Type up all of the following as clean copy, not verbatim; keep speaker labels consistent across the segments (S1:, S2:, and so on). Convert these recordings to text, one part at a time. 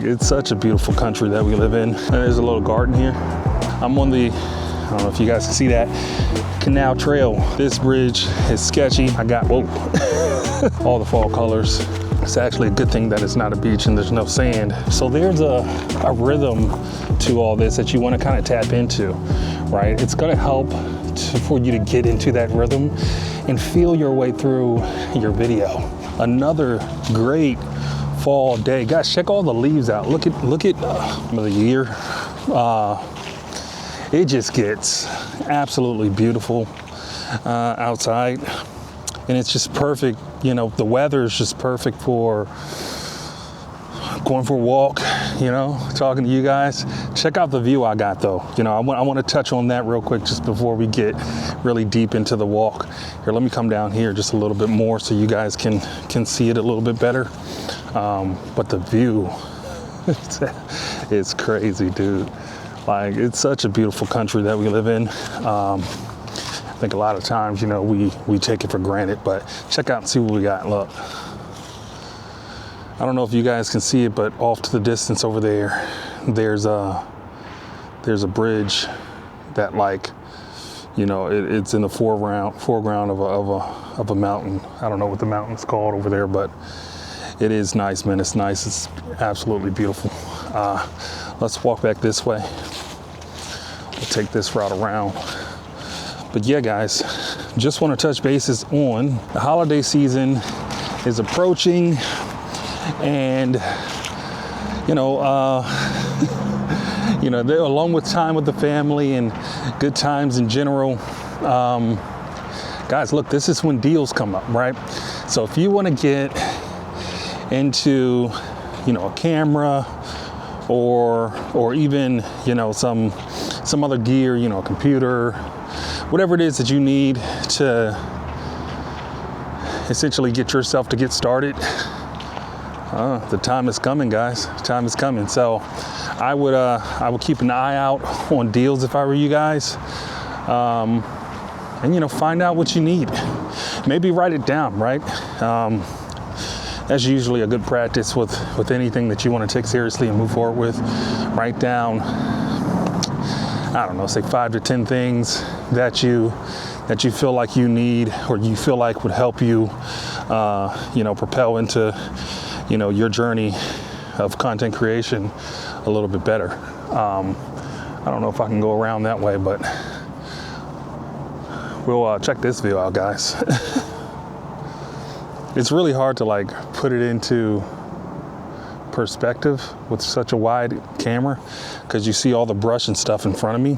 S1: It's such a beautiful country that we live in. And there's a little garden here. I'm on the, I don't know if you guys can see that, Canal Trail. This bridge is sketchy. I got, whoa, all the fall colors. It's actually a good thing that it's not a beach and there's no sand. So there's a rhythm to all this that you want to kind of tap into, right? It's going to help for you to get into that rhythm and feel your way through your video. Another great fall day. Guys, check all the leaves out. Look at the year. It just gets absolutely beautiful outside. And it's just perfect, you know, the weather is just perfect for going for a walk, you know, talking to you guys. Check out the view I got though. You know, I want to touch on that real quick just before we get really deep into the walk. Here, let me come down here just a little bit more so you guys can see it a little bit better. But the view, it's crazy, dude. Like, it's such a beautiful country that we live in. I think a lot of times, you know, we take it for granted, but check out and see what we got. Look, I don't know if you guys can see it, but off to the distance over there, there's a bridge that, like, you know, it's in the foreground of a mountain. I don't know what the mountain's called over there, but it is nice, man. It's nice. It's absolutely beautiful. Let's walk back this way. We'll take this route around. But yeah, guys, just want to touch bases on the holiday season is approaching, and you know, along with time with the family and good times in general. Guys, look, this is when deals come up, right? So if you want to get into, you know, a camera or even, you know, some other gear, you know, a computer, whatever it is that you need to essentially get yourself to get started, the time is coming, guys. Time is coming. So I would keep an eye out on deals if I were you guys, and you know, find out what you need. Maybe write it down, right? That's usually a good practice with anything that you want to take seriously and move forward with. Write down, I don't know, say 5 to 10 things that you feel like you need or you feel like would help you, you know, propel into, you know, your journey of content creation a little bit better. I don't know if I can go around that way, but we'll check this view out, guys. It's really hard to like put it into perspective with such a wide camera because you see all the brush and stuff in front of me.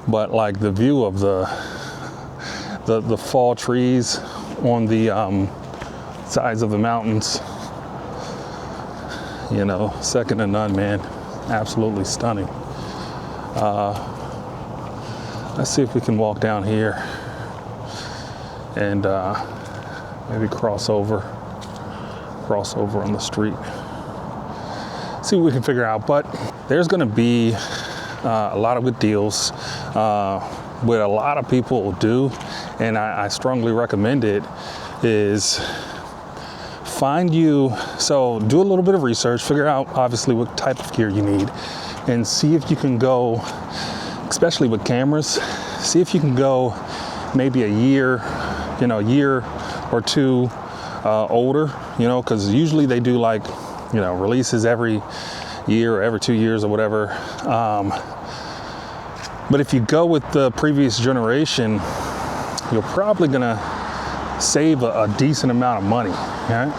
S1: But like the view of the fall trees on the sides of the mountains, you know, second to none, man. Absolutely stunning. Let's see if we can walk down here and maybe cross over on the street. See what we can figure out. But there's going to be a lot of good deals. What a lot of people do, and I strongly recommend it, is so do a little bit of research, figure out obviously what type of gear you need, and see if you can go, especially with cameras, see if you can go maybe a year or two older, you know, because usually they do like, you know, releases every year or every 2 years or whatever. But if you go with the previous generation, you're probably gonna save a decent amount of money, right?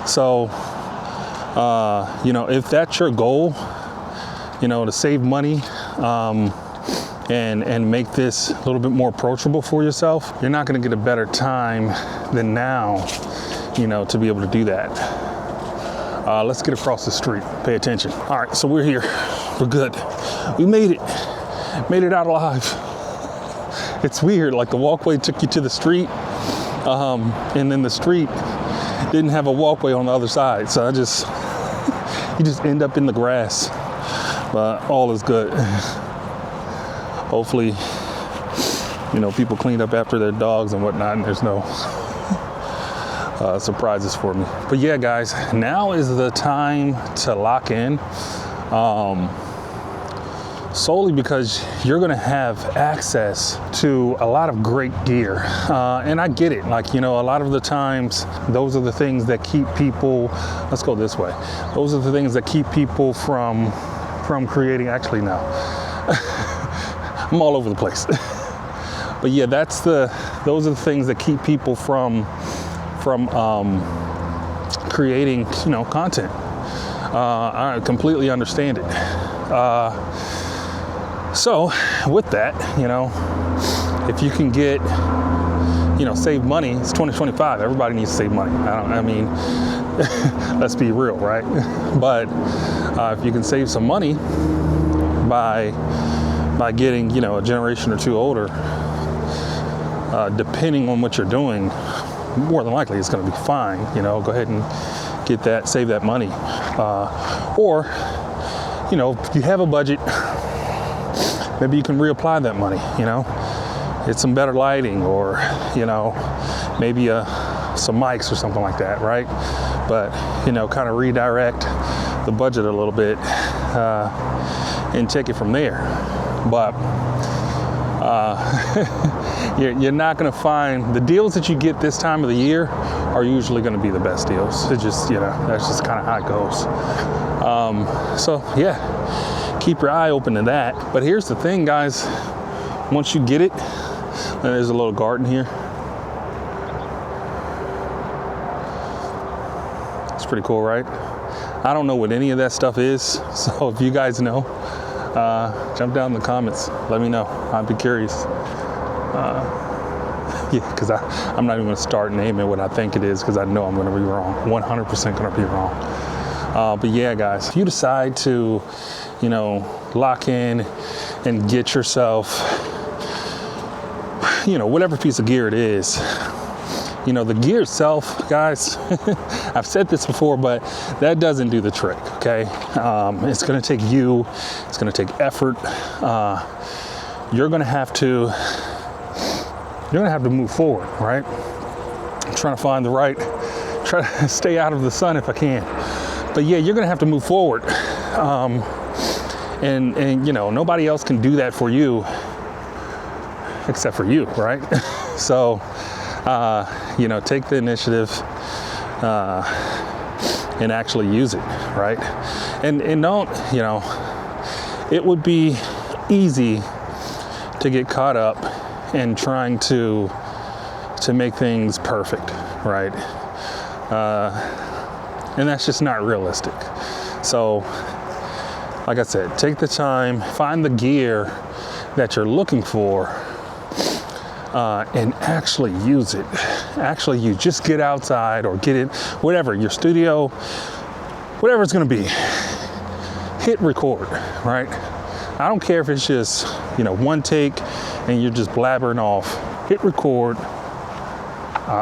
S1: So, you know, if that's your goal, you know, to save money, and make this a little bit more approachable for yourself, you're not gonna get a better time than now, you know, to be able to do that. Let's get across the street, pay attention. All right, so we're here, we're good. We made it out alive. It's weird, like the walkway took you to the street, and then the street didn't have a walkway on the other side. So you just end up in the grass, but all is good. Hopefully, you know, people cleaned up after their dogs and whatnot, and there's no surprises for me. But yeah, guys, now is the time to lock in. Solely because you're gonna have access to a lot of great gear. And I get it, like, you know, a lot of the times, those are the things that keep people, let's go this way. Those are the things that keep people from creating, actually no. I'm all over the place. But yeah, those are the things that keep people from creating, you know, content. I completely understand it. So with that, you know, if you can get, you know, save money, it's 2025, everybody needs to save money. I mean, let's be real, right? But if you can save some money by getting, you know, a generation or two older, depending on what you're doing, more than likely it's gonna be fine. You know, go ahead and get that, save that money. Or, you know, if you have a budget, maybe you can reapply that money, you know, get some better lighting, or, you know, maybe some mics or something like that, right? But, you know, kind of redirect the budget a little bit and take it from there. But you're not going to find the deals that you get this time of the year are usually going to be the best deals. It's just, you know, that's just kind of how it goes. So yeah, keep your eye open to that. But here's the thing, guys, once you get it, there's a little garden here. It's pretty cool, right? I don't know what any of that stuff is, so if you guys know, jump down in the comments, let me know. I'd be curious. Yeah, because I'm not even going to start naming what I think it is, because I know I'm going to be wrong. 100% going to be wrong. But yeah, guys, if you decide to, you know, lock in and get yourself, you know, whatever piece of gear it is, you know, the gear itself, guys, I've said this before, but that doesn't do the trick, okay? It's going to take you, it's going to take effort. You're going to have to move forward, right? I'm trying to find the right, try to stay out of the sun if I can. But yeah, you're going to have to move forward. And you know, nobody else can do that for you except for you, right? So, you know, take the initiative and actually use it, right? And don't, you know, it would be easy to get caught up in trying to make things perfect, right? And that's just not realistic. So, like I said, take the time, find the gear that you're looking for, and actually use it. Actually, you just get outside or get it, whatever, your studio, whatever it's gonna be, hit record, right? I don't care if it's just, you know, one take and you're just blabbering off. Hit record,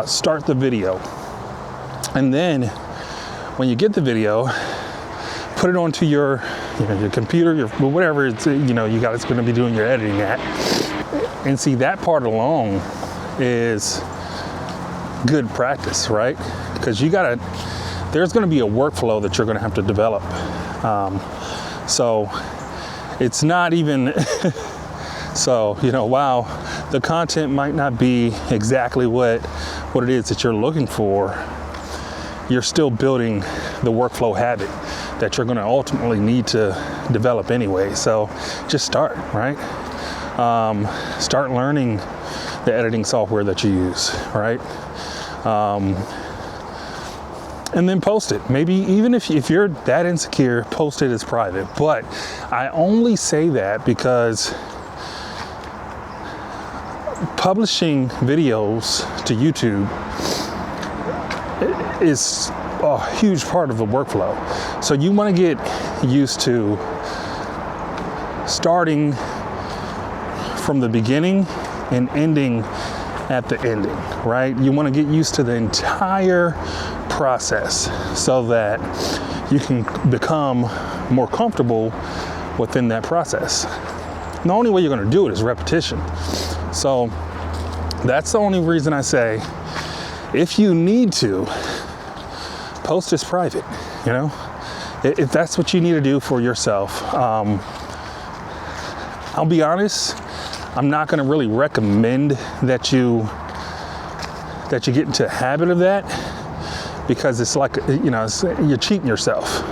S1: start the video. And then when you get the video, put it onto your, you know, your computer, your whatever it's, you know, you got, it's going to be doing your editing at. And see, that part alone is good practice, right? Because you gotta, there's going to be a workflow that you're going to have to develop. So it's not even, so, you know, while the content might not be exactly what it is that you're looking for, you're still building the workflow habit that you're going to ultimately need to develop anyway. So just start, right? Start learning the editing software that you use, right? And then post it. Maybe even if you're that insecure, post it as private. But I only say that because publishing videos to YouTube is a huge part of the workflow. So you want to get used to starting from the beginning and ending at the ending, right? You want to get used to the entire process so that you can become more comfortable within that process. The only way you're going to do it is repetition. So that's the only reason I say if you need to, post as private, you know? If that's what you need to do for yourself. I'll be honest, I'm not gonna really recommend that you get into a habit of that, because it's like, you know, you're cheating yourself.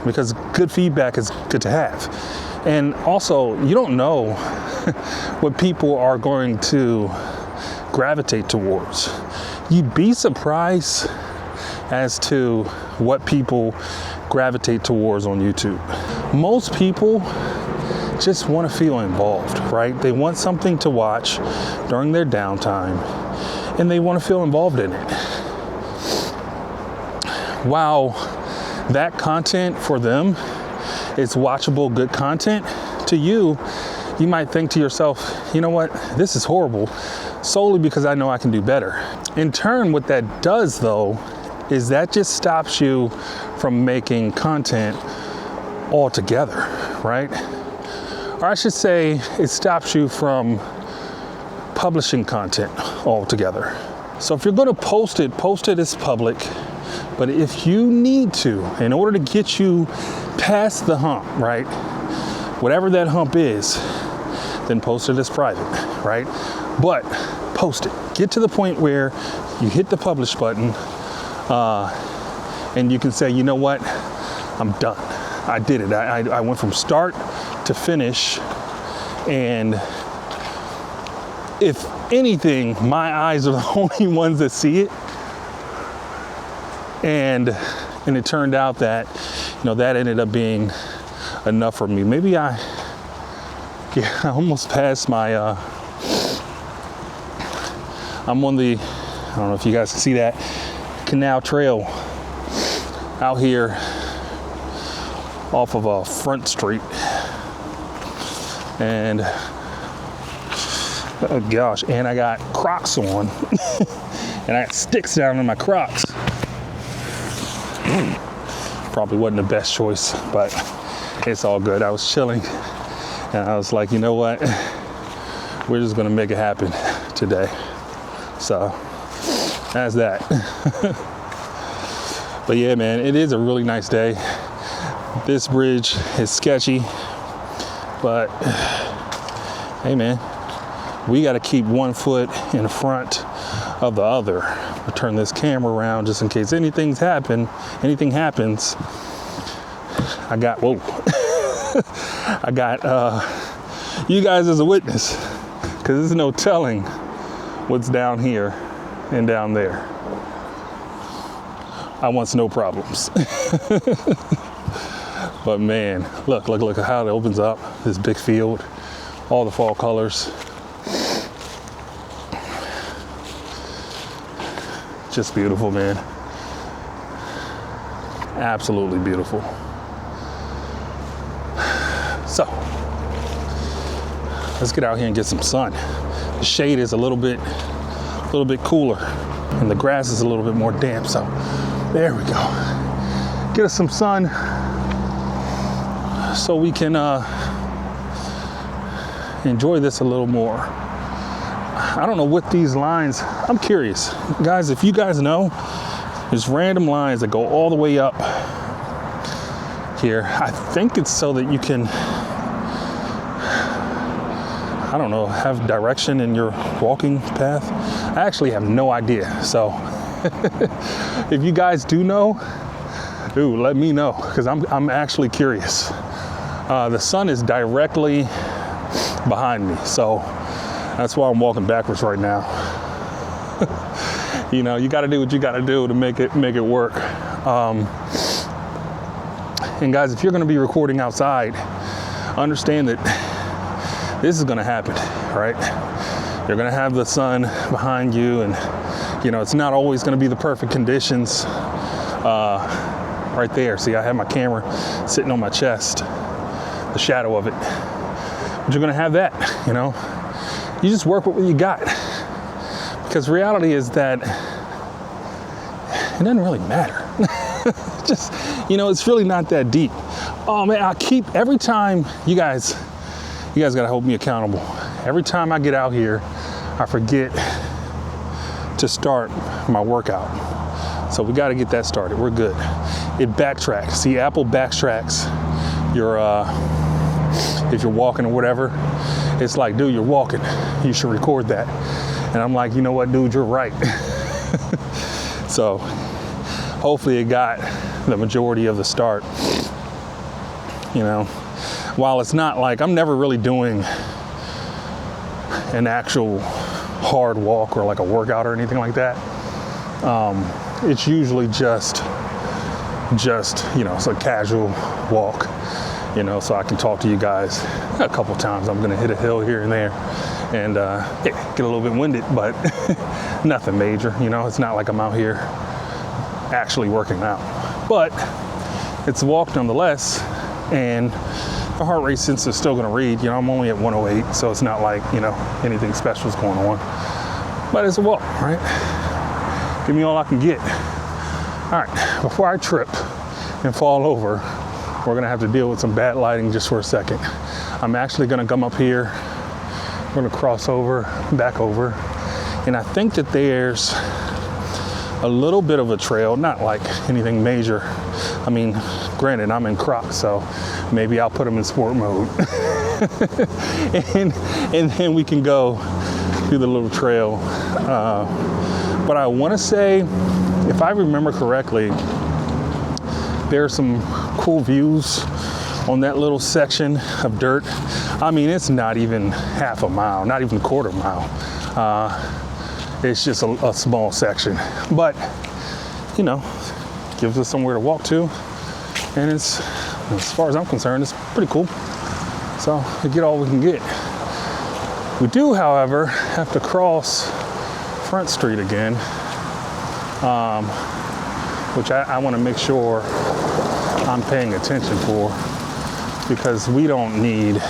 S1: Because good feedback is good to have. And also, you don't know what people are going to gravitate towards. You'd be surprised as to what people gravitate towards on YouTube. Most people just want to feel involved, right? They want something to watch during their downtime, and they want to feel involved in it. While that content for them is watchable, good content, to you, you might think to yourself, you know what, this is horrible, solely because I know I can do better. In turn, what that does though, is that just stops you from making content altogether, right? Or I should say, it stops you from publishing content altogether. So if you're gonna post it as public, but if you need to, in order to get you past the hump, right? Whatever that hump is, then post it as private, right? But post it. Get to the point where you hit the publish button, and you can say, you know what? I'm done. I did it. I went from start to finish, and if anything, my eyes are the only ones that see it. And it turned out that, you know, that ended up being enough for me. Maybe I almost passed my, I'm on the, I don't know if you guys can see that, Canal Trail out here off of a Front Street. And, oh gosh, and I got Crocs on. And I got sticks down in my Crocs. Probably wasn't the best choice, but it's all good. I was chilling and I was like, you know what? We're just gonna make it happen today. So that's that. But yeah, man, it is a really nice day. This bridge is sketchy, but hey man, we gotta keep one foot in front of the other. I'll turn this camera around just in case anything happens. I got, whoa. I got you guys as a witness, because there's no telling what's down here and down there. I want no problems. But man, look how it opens up, this big field, all the fall colors. Just beautiful, man. Absolutely beautiful. So, let's get out here and get some sun. The shade is a little bit cooler, and the grass is a little bit more damp. So, there we go. Get us some sun, so we can enjoy this a little more. I don't know what these lines, I'm curious. Guys, if you guys know, there's random lines that go all the way up here. I think it's so that you can, I don't know, have direction in your walking path. I actually have no idea. So if you guys do know, ooh, let me know, because I'm actually curious. The sun is directly behind me, so that's why I'm walking backwards right now. You know, you got to do what you got to do to make it work. And guys, if you're going to be recording outside, understand that this is going to happen, right? You're going to have the sun behind you, and you know, it's not always going to be the perfect conditions. Right there, see, I have my camera sitting on my chest, the shadow of it. But you're going to have that, you know. You just work with what you got, because reality is that it doesn't really matter. Just, you know, it's really not that deep. Oh man, I keep, every time, you guys gotta hold me accountable. Every time I get out here, I forget to start my workout. So we got to get that started. We're good. It backtracks. See, Apple backtracks your, if you're walking or whatever. It's like, dude, you're walking. You should record that. And I'm like, you know what, dude, you're right. So hopefully it got the majority of the start. You know, while it's not like, I'm never really doing an actual hard walk or like a workout or anything like that. It's usually just, you know, it's a casual walk, you know, so I can talk to you guys. A couple times I'm gonna hit a hill here and there and get a little bit winded, but nothing major, you know. It's not like I'm out here actually working out, but it's a walk nonetheless, and the heart rate sensor is still gonna read, you know, I'm only at 108, so it's not like, you know, anything special is going on, but it's a walk, right? Give me all I can get. All right, before I trip and fall over, we're gonna have to deal with some bad lighting just for a second. I'm actually gonna come up here, we're gonna cross over, back over, and I think that there's a little bit of a trail, not like anything major. I mean, granted, I'm in Crocs, so maybe I'll put them in sport mode. and then we can go through the little trail. But I wanna say, if I remember correctly, there's some cool views on that little section of dirt. I mean, it's not even half a mile, not even a quarter mile. It's just a small section, but you know, gives us somewhere to walk to, and it's, as far as I'm concerned, it's pretty cool. So we get all we can get. We do, however, have to cross Front Street again, which I want to make sure I'm paying attention for, because we don't need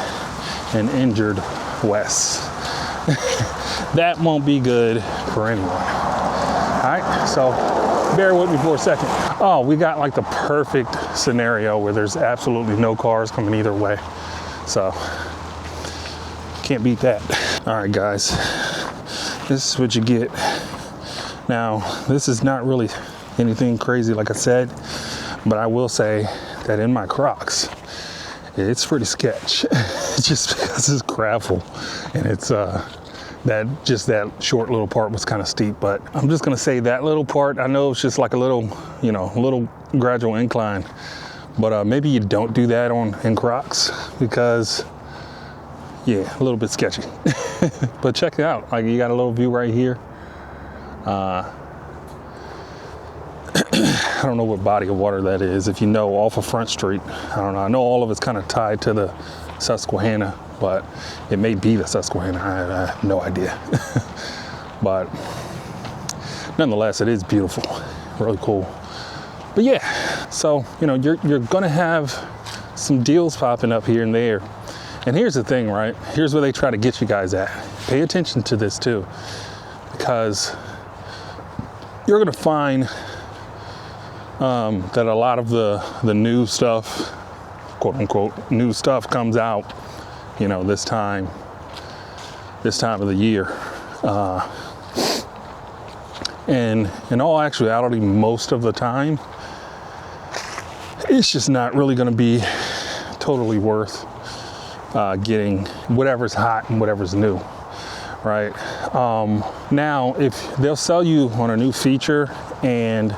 S1: an injured Wes. That won't be good for anyone. All right, so bear with me for a second. Oh, we got like the perfect scenario where there's absolutely no cars coming either way. So can't beat that. All right, guys, this is what you get. Now, this is not really anything crazy, like I said, but I will say that in my Crocs, it's pretty sketch. Just because it's gravel, and it's that short little part was kind of steep, but I'm just gonna say that little part, I know it's just like a little, you know, a little gradual incline, but maybe you don't do that in Crocs, because yeah, a little bit sketchy. But check it out, like you got a little view right here. I don't know what body of water that is. If you know, off of Front Street, I don't know. I know all of it's kind of tied to the Susquehanna, but it may be the Susquehanna. I have no idea. But nonetheless, it is beautiful, really cool. But yeah, so you know, you're gonna have some deals popping up here and there. And here's the thing, right? Here's where they try to get you guys at. Pay attention to this too, because you're gonna find that a lot of the new stuff, quote unquote, new stuff comes out, you know, this time of the year. And in all actuality, most of the time, it's just not really gonna be totally worth getting whatever's hot and whatever's new, right? Now, if they'll sell you on a new feature, and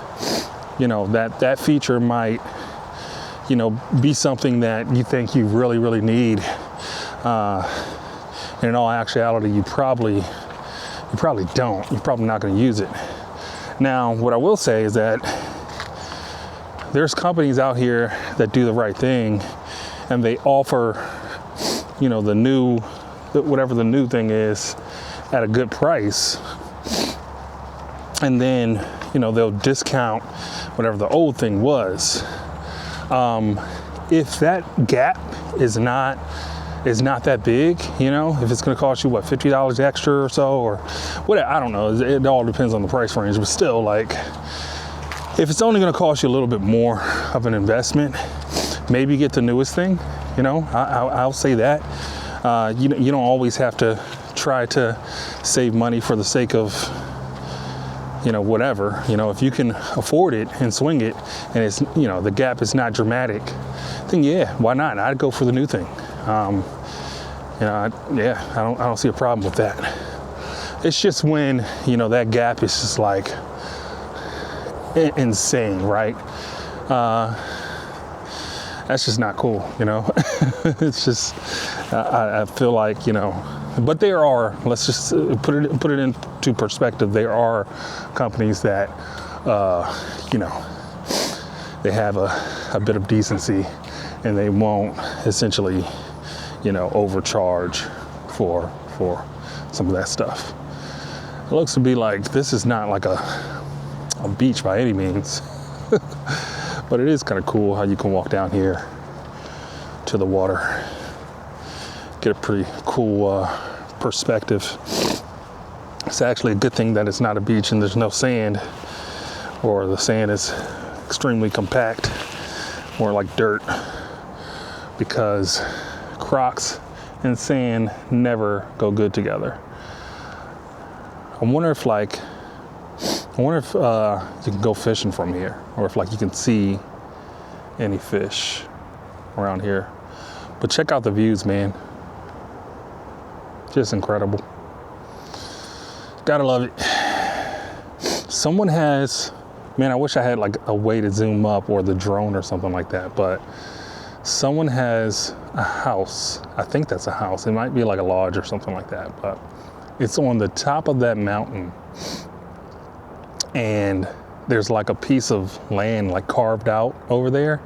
S1: you know, that feature might, you know, be something that you think you really need, and in all actuality, you probably don't. You're probably not going to use it. Now, what I will say is that there's companies out here that do the right thing, and they offer, you know, whatever the new thing is, at a good price, and then, you know, they'll discount whatever the old thing was. If that gap is not that big, you know, if it's going to cost you what, $50 extra or so, or what, I don't know, it all depends on the price range, but still, like, if it's only going to cost you a little bit more of an investment, maybe get the newest thing, you know. I'll say that. You don't always have to try to save money for the sake of whatever, if you can afford it and swing it, and it's, the gap is not dramatic, then yeah, why not? I'd go for the new thing. I don't see a problem with that. It's just when, that gap is just like insane, right? That's just not cool, It's just, I feel like, but there are, let's just put it into perspective. There are companies that, they have a bit of decency, and they won't essentially, overcharge for some of that stuff. It looks to be like this is not like a beach by any means, but it is kind of cool how you can walk down here to the water, get a pretty cool perspective. It's actually a good thing that it's not a beach and there's no sand, or the sand is extremely compact, more like dirt, because Crocs and sand never go good together. I wonder if you can go fishing from here, or if you can see any fish around here. But check out the views, man. Just incredible. Gotta love it. Someone has, man, I wish I had a way to zoom up, or the drone or something like that, but someone has a house. I think that's a house. It might be like a lodge or something like that, but it's on the top of that mountain, and there's a piece of land carved out over there.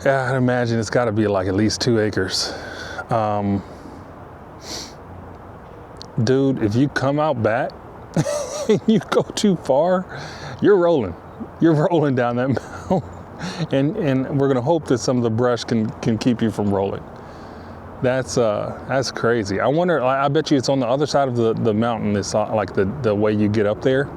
S1: Yeah, I'd imagine it's got to be at least 2 acres. Dude, if you come out back and you go too far, you're rolling down that mountain, and we're gonna hope that some of the brush can keep you from rolling. That's crazy. I wonder, I bet you it's on the other side of the mountain. It's the way you get up there.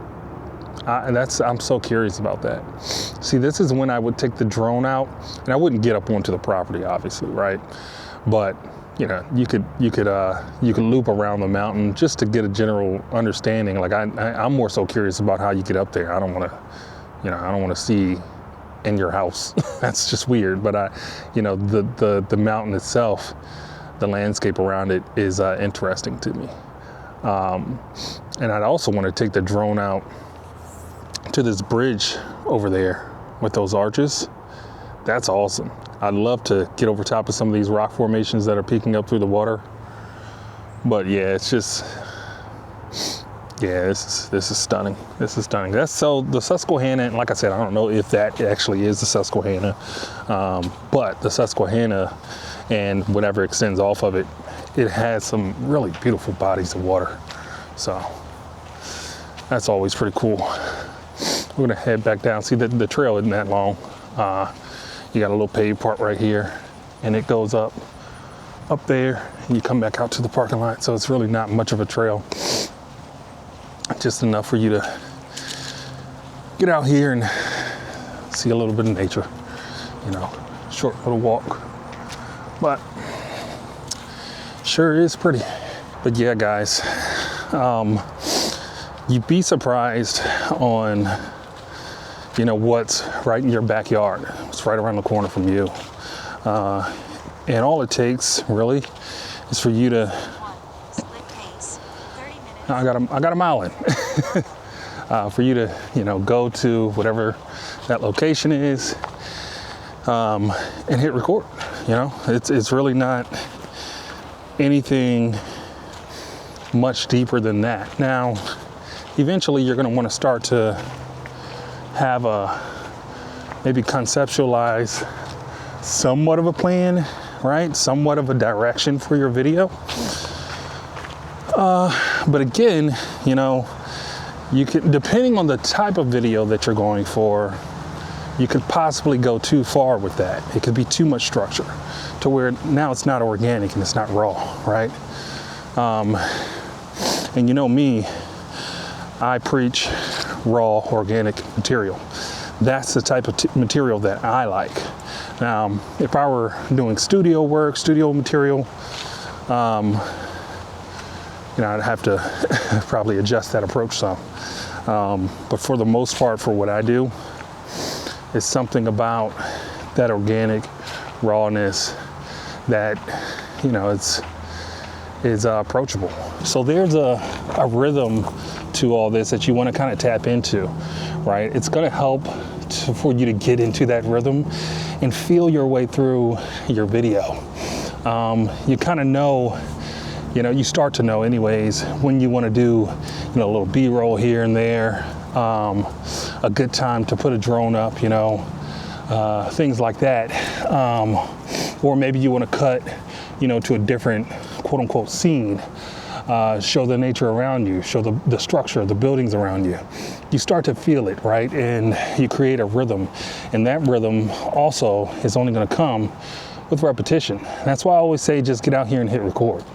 S1: I'm so curious about that. See, this is when I would take the drone out, and I wouldn't get up onto the property, obviously, right? But you could loop around the mountain just to get a general understanding. I'm more so curious about how you get up there. I don't want to see in your house. That's just weird. But the mountain itself, the landscape around it is interesting to me. And I'd also want to take the drone out to this bridge over there with those arches. That's awesome. I'd love to get over top of some of these rock formations that are peeking up through the water. But yeah, it's just, this is stunning. This is stunning. So the Susquehanna, and like I said, I don't know if that actually is the Susquehanna, but the Susquehanna and whatever extends off of it, it has some really beautiful bodies of water. So that's always pretty cool. We're gonna head back down. See, the trail isn't that long. You got a little paved part right here, and it goes up there, and you come back out to the parking lot. So it's really not much of a trail, just enough for you to get out here and see a little bit of nature. Short little walk, but sure is pretty. But yeah, guys, you'd be surprised on what's right in your backyard. It's right around the corner from you, and all it takes really is for you to, I got a mile in, for you to go to whatever that location is, and hit record. It's really not anything much deeper than that. Now, eventually you're going to want to start to have maybe conceptualize somewhat of a plan, right? Somewhat of a direction for your video. But again, you can, depending on the type of video that you're going for, you could possibly go too far with that. It could be too much structure to where now it's not organic and it's not raw, right? And me, I preach raw, organic material. That's the type of material that I like. Now, if I were doing studio work, studio material, I'd have to probably adjust that approach some. But for the most part, for what I do, it's something about that organic rawness that, you know, is approachable. So there's a rhythm to all this that you want to kind of tap into, right? It's going to help for you to get into that rhythm and feel your way through your video. You kind of know, you know, you start to know anyways when you want to do, you know, a little B-roll here and there, a good time to put a drone up, you know, things like that. Or maybe you want to cut, you know, to a different quote unquote scene, show the nature around you, show the structure, the buildings around you. You start to feel it, right? And you create a rhythm. And that rhythm also is only going to come with repetition. That's why I always say just get out here and hit record.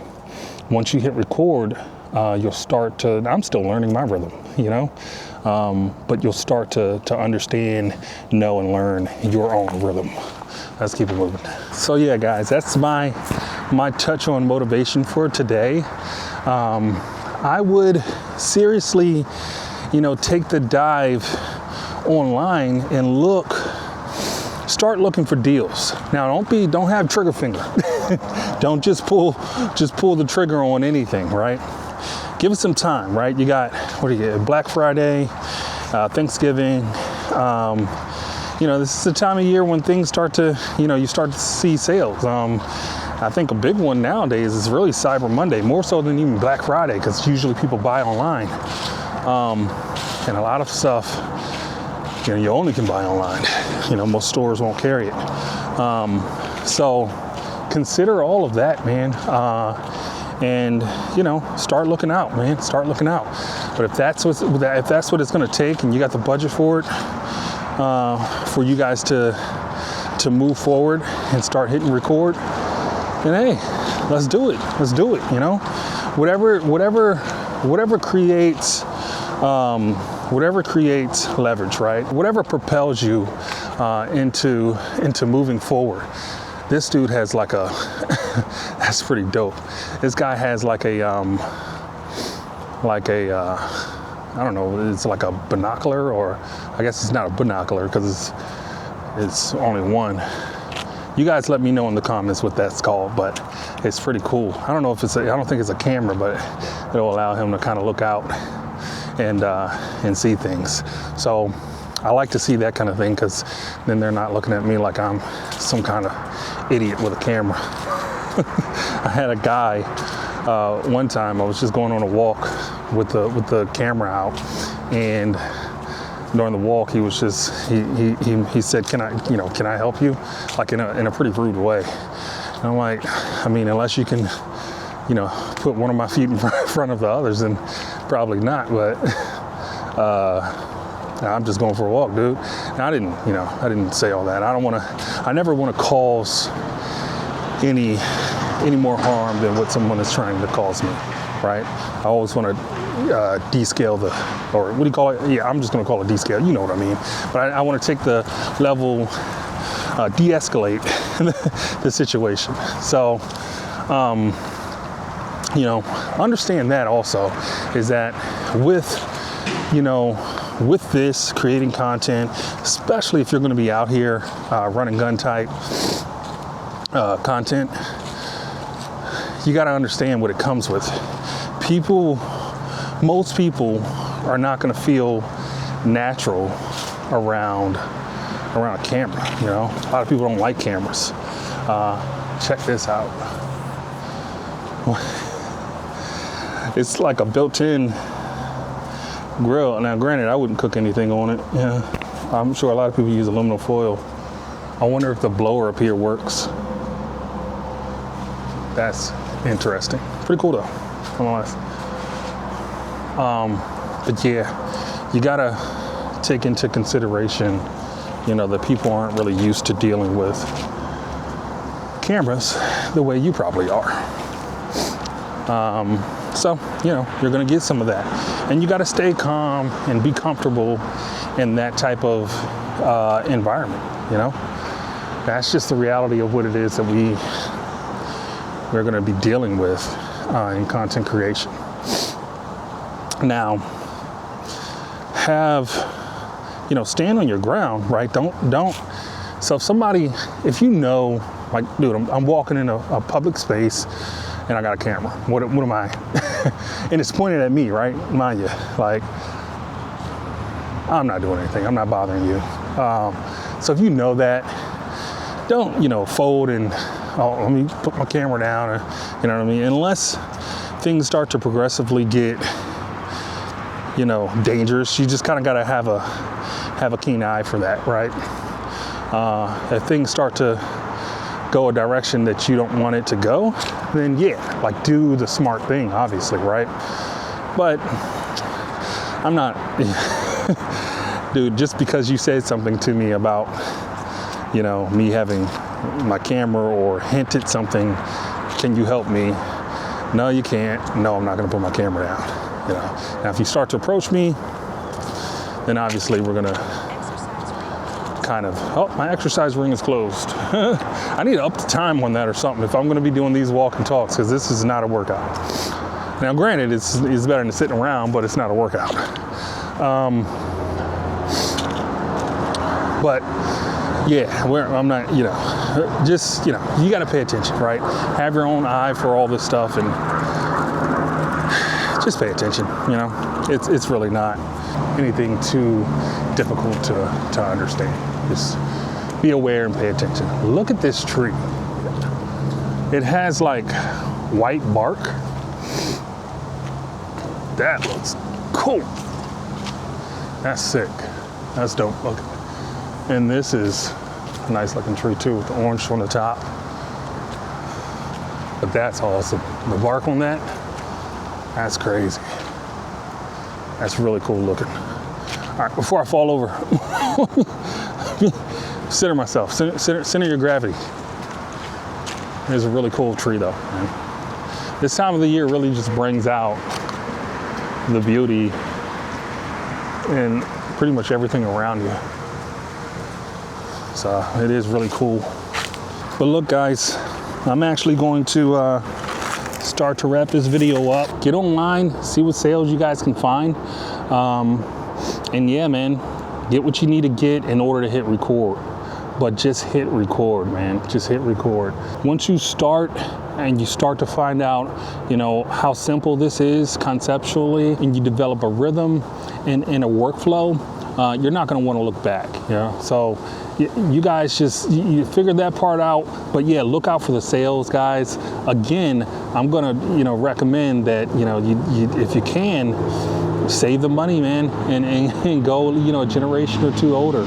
S1: Once you hit record, you'll start to, I'm still learning my rhythm, you know, but you'll start to understand, know, and learn your own rhythm. Let's keep it moving. So yeah, guys, that's my touch on motivation for today. I would seriously, you know, take the dive online and start looking for deals. Now don't have trigger finger. Don't just pull the trigger on anything, right? Give it some time, right? You got, what do you get? Black Friday, Thanksgiving. You know, this is the time of year when things start to, you know, you start to see sales. I think a big one nowadays is really Cyber Monday, more so than even Black Friday, because usually people buy online. And a lot of stuff, you know, you only can buy online. You know, most stores won't carry it. So consider all of that, man. And, you know, start looking out, man. Start looking out. But if that's what it's going to take, and you got the budget for it, for you guys to move forward and start hitting record, then hey, let's do it. Let's do it. You know, whatever creates leverage, right? Whatever propels you into moving forward. This dude has like a that's pretty dope. This guy has like a I don't know, it's like a binocular, or I guess it's not a binocular because it's only one. You guys let me know in the comments what that's called, but it's pretty cool. I don't know if I don't think it's a camera, but it'll allow him to kind of look out and see things. So I like to see that kind of thing, because then they're not looking at me like I'm some kind of idiot with a camera. I had a guy one time, I was just going on a walk with the camera out, and during the walk he was just he said, can I help you, like in a pretty rude way. And I'm like, I mean, unless you can, you know, put one of my feet in front of the others, then probably not. But I'm just going for a walk, dude. And I didn't say all that. I never want to cause any more harm than what someone is trying to cause me, right? I always want to descale or what do you call it? Yeah, I'm just going to call it descale. You know what I mean. But I want to take the level, de-escalate the situation. So, you know, understand that also is that with this creating content, especially if you're going to be out here running gun type content, you got to understand what it comes with. Most people are not going to feel natural around a camera. You know, a lot of people don't like cameras. Check this out. It's like a built-in grill. Now, granted, I wouldn't cook anything on it. Yeah, I'm sure a lot of people use aluminum foil. I wonder if the blower up here works. That's interesting. Pretty cool though, nonetheless. But yeah, you gotta take into consideration, you know, that people aren't really used to dealing with cameras the way you probably are. So, you know, you're gonna get some of that. And you gotta stay calm and be comfortable in that type of environment, you know? That's just the reality of what it is that we're gonna be dealing with in content creation. Now, have, stand on your ground, right? Don't. So if you know, like, dude, I'm walking in a public space and I got a camera. What am I? And it's pointed at me, right? Mind you, like, I'm not doing anything. I'm not bothering you. So if you know that, don't, fold and, oh, let me put my camera down, or, you know what I mean? Unless things start to progressively get, dangerous, you just kind of got to have a keen eye for that, right? If things start to go a direction that you don't want it to go, then yeah, like, do the smart thing, obviously, right? But I'm not, dude, just because you said something to me about, me having my camera or hinted something, can you help me? No, you can't. No, I'm not gonna put my camera down. Now if you start to approach me, then obviously we're gonna kind of, oh, my exercise ring is closed. I need to up the time on that or something if I'm gonna be doing these walk and talks, because this is not a workout. Now granted, it's better than sitting around, but it's not a workout. But yeah, I'm not, just, you got to pay attention, right? Have your own eye for all this stuff and just pay attention, It's really not anything too difficult to understand. Just be aware and pay attention. Look at this tree. It has like white bark. That looks cool. That's sick. That's dope looking. And this is a nice looking tree too, with the orange on the top. But that's awesome. The bark on that, that's crazy. That's really cool looking. All right, before I fall over, center myself, center your gravity. There's a really cool tree though, man. This time of the year really just brings out the beauty in pretty much everything around you. So it is really cool. But look, guys, I'm actually going to start to wrap this video up. Get online, see what sales you guys can find. And yeah, man, get what you need to get in order to hit record. But just hit record, man. Just hit record. Once you start and you start to find out, how simple this is conceptually, and you develop a rhythm and a workflow, you're not going to want to look back. So you guys just you figure that part out. But yeah, look out for the sales, guys. Again, I'm going to recommend that you if you can, save the money, man, and go a generation or two older.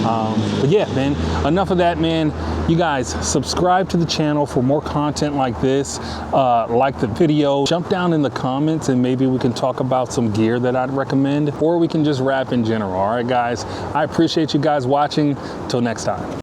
S1: But yeah, man, enough of that, man. You guys subscribe to the channel for more content like this. Like the video, jump down in the comments and maybe we can talk about some gear that I'd recommend, or we can just rap in general. All right, guys, I appreciate you guys watching. Till next time.